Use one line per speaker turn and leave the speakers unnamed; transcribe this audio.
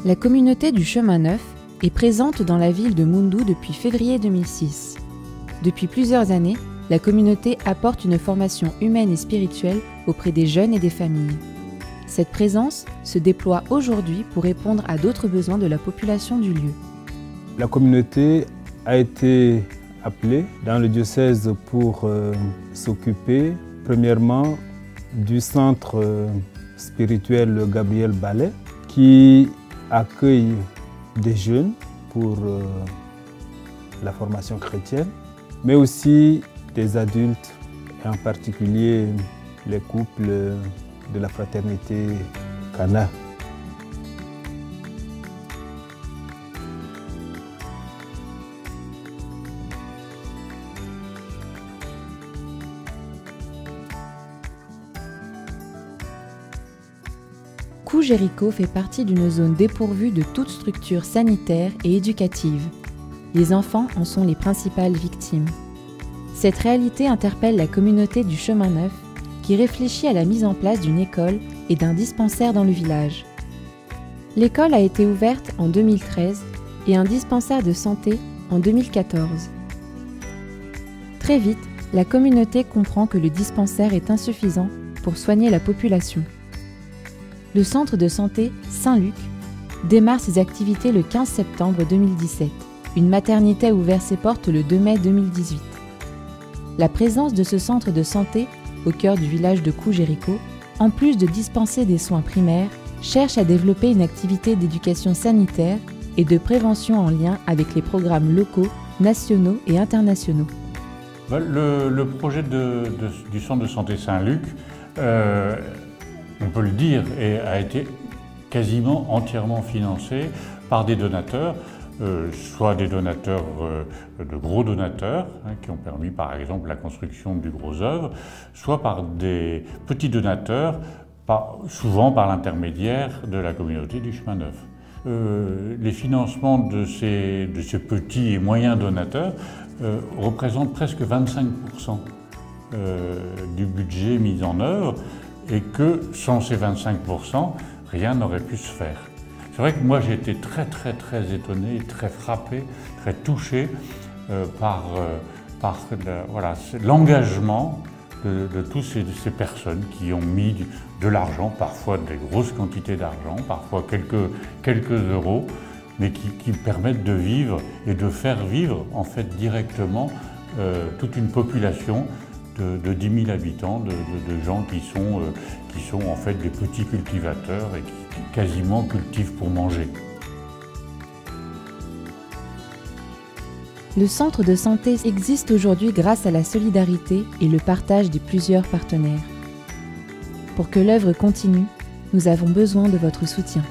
La communauté du Chemin Neuf est présente dans la ville de Moundou depuis février 2006. Depuis plusieurs années, la communauté apporte une formation humaine et spirituelle auprès des jeunes et des familles. Cette présence se déploie aujourd'hui pour répondre à d'autres besoins de la population du lieu.
La communauté a été appelée dans le diocèse pour s'occuper premièrement du centre spirituel Gabriel Ballet qui accueille des jeunes pour la formation chrétienne, mais aussi des adultes, et en particulier les couples de la fraternité Cana.
Cou-Jérico fait partie d'une zone dépourvue de toute structure sanitaire et éducative. Les enfants en sont les principales victimes. Cette réalité interpelle la communauté du Chemin Neuf, qui réfléchit à la mise en place d'une école et d'un dispensaire dans le village. L'école a été ouverte en 2013 et un dispensaire de santé en 2014. Très vite, la communauté comprend que le dispensaire est insuffisant pour soigner la population. Le centre de santé Saint-Luc démarre ses activités le 15 septembre 2017. Une maternité a ouvert ses portes le 2 mai 2018. La présence de ce centre de santé au cœur du village de Cou-Jérico, en plus de dispenser des soins primaires, cherche à développer une activité d'éducation sanitaire et de prévention en lien avec les programmes locaux, nationaux et internationaux.
Le projet du centre de santé Saint-Luc, on peut le dire, a été quasiment entièrement financé par des donateurs, soit des donateurs, de gros donateurs, qui ont permis par exemple la construction du gros œuvre, soit par des petits donateurs, souvent par l'intermédiaire de la communauté du Chemin Neuf. Les financements de ces petits et moyens donateurs représentent presque 25% du budget mis en œuvre, et que sans ces 25%, rien n'aurait pu se faire. C'est vrai que moi j'ai été très étonné, très frappé, très touché par l'engagement de toutes ces personnes qui ont mis de l'argent, parfois des grosses quantités d'argent, parfois quelques euros, mais qui permettent de vivre et de faire vivre en fait directement toute une population de 10 000 habitants, de gens qui sont en fait des petits cultivateurs et qui quasiment cultivent pour manger.
Le centre de santé existe aujourd'hui grâce à la solidarité et le partage des plusieurs partenaires. Pour que l'œuvre continue, nous avons besoin de votre soutien.